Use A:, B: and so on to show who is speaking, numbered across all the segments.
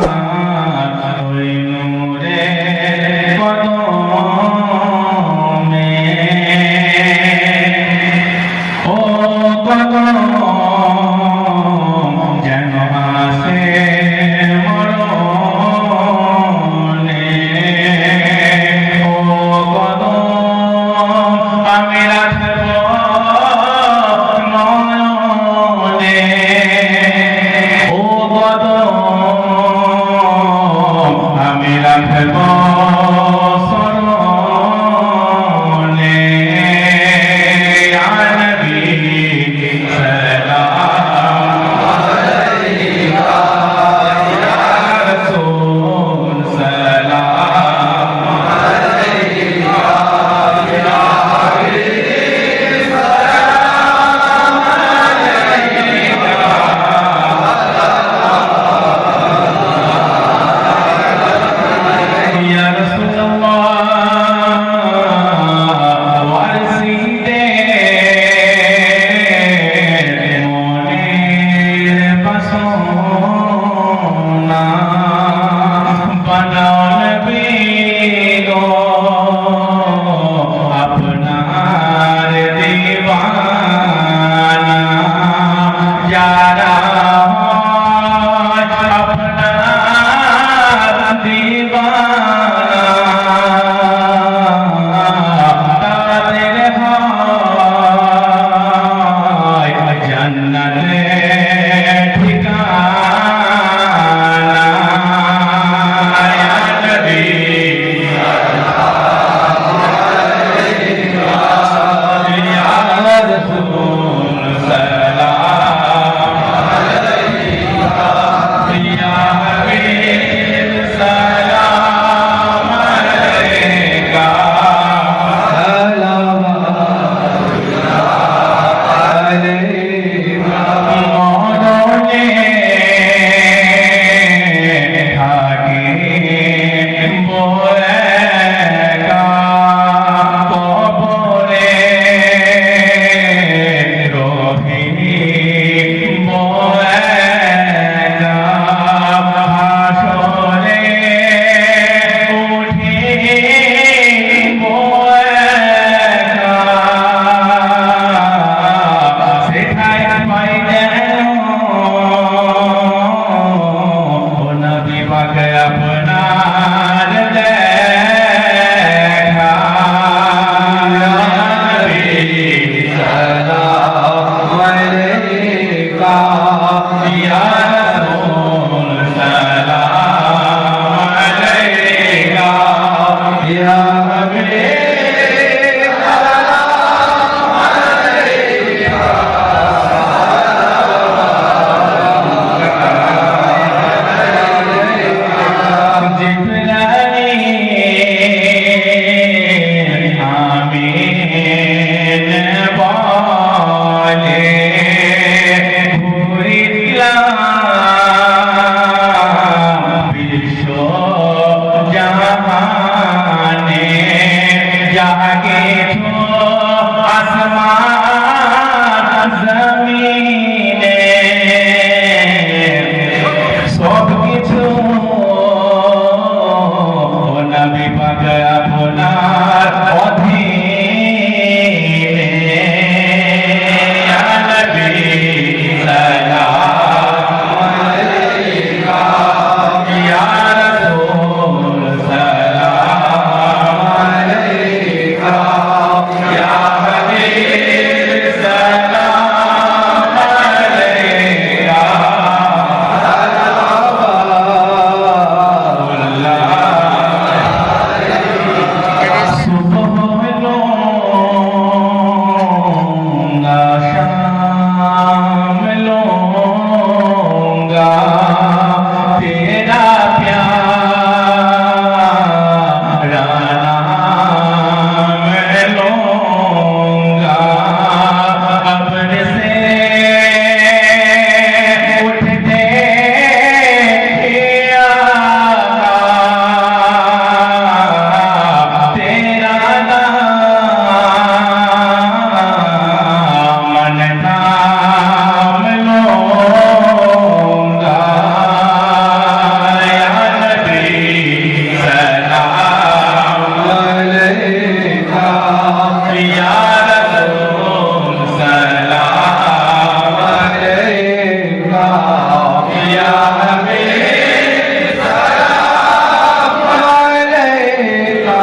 A: তোমার ওই নূরে কদমে ও কদম যেন আসে মরণে ও কদম আমি রাখব या रसूल सलाम अलैका या हबीब सलाम अलैका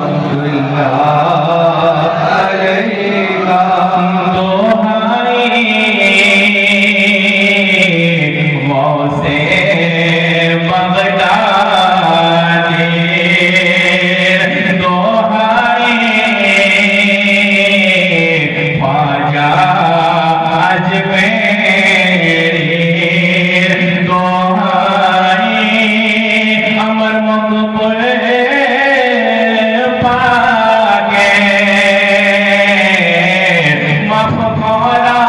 A: सलवातुल्लाह अलैका दोहाई मौसे बगदादी दोहाई ख्वाजा अजमेरी दोहाई अमर मकबूल पाके मफखौरा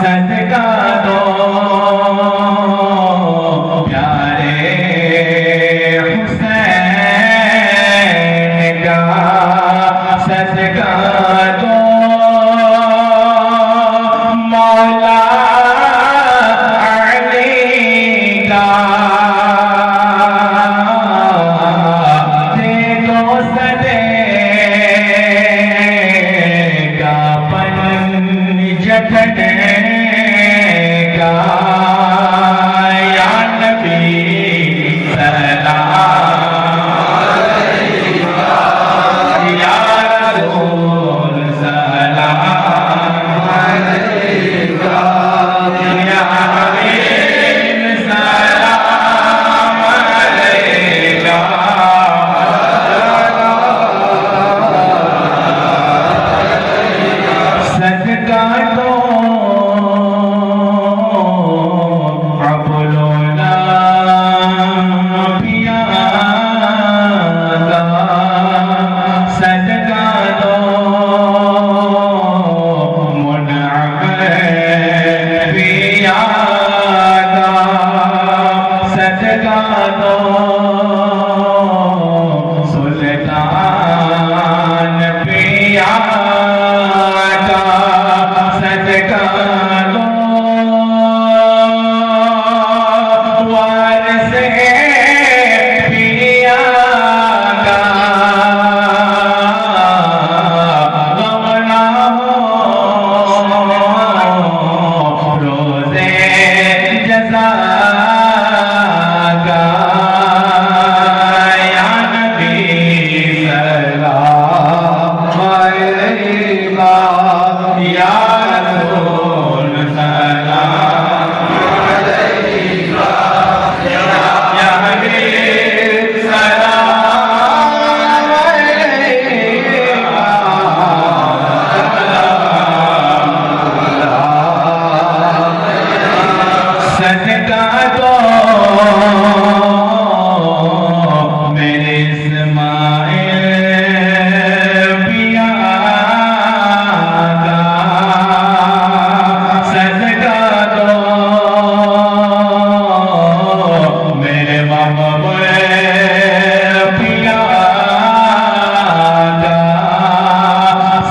A: सदका दो प्यारे सदका दो सुल्तान पिया का, सदका दो वारिस पिया का, गम ना हो रोज़े जज़ा का। या नबी सलाम अलैका, या रसूल सलाम अलैका, या हबीब सलाम अलैका। सदका दो मेरे इस्माइल पिया का, सदका दो मेरे महबूब पिया का,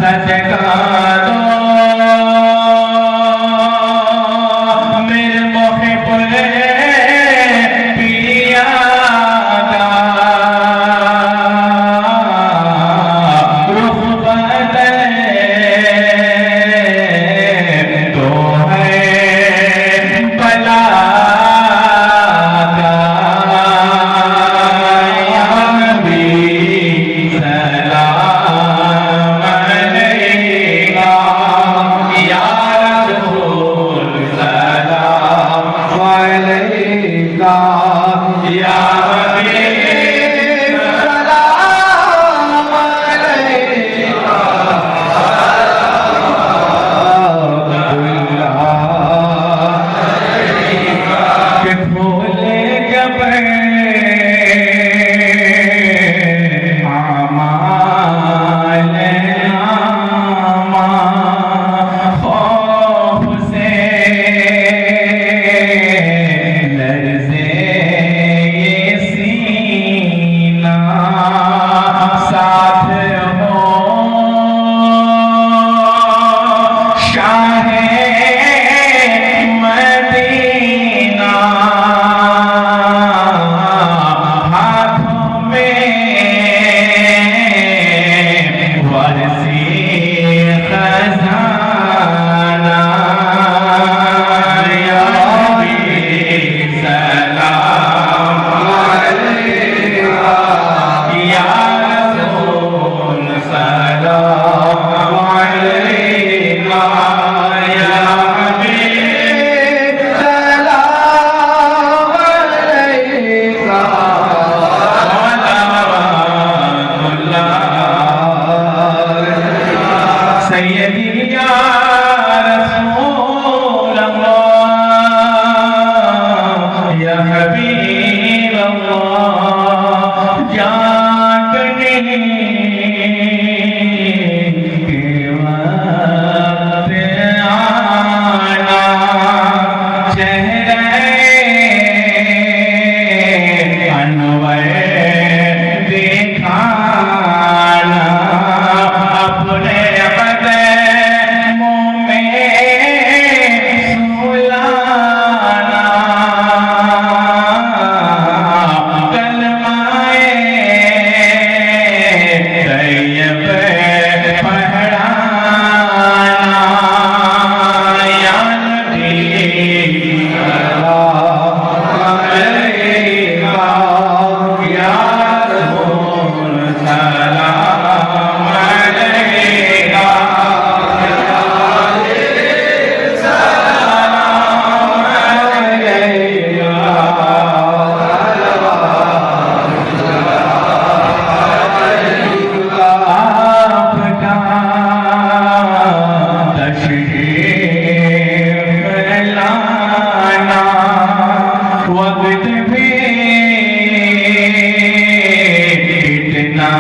A: सदका दो मेरे मोहब्बत पिया का। रुख बदले तो है बला का। या नबी सलाम अलैका, या रसूल सलाम अलैका, या हबीब सलाम अलैका। के फूले जबे आमाल आमा खौफ से लर्ज़े ये सीना, साथ हो शाहे मदीना, हाथों में वरसी खजाना। या हबीब सलाम अलैका, या रसूल सलाम अलैका, या हबीब सलाम अलैका। सय्यदी या रसूल अल्लाह, या हबीब अल्लाह, जागने के वक्त आना, चेहरे अनवर दिखाना, अपने कदमों में सुलाना, कलमाए तैयब पढ़ाना। या नबी सलाम अलैका, या रसूल सलाम अलैका, सलाम अलैका। आपका तशरीफ लाना वक्त भी इतना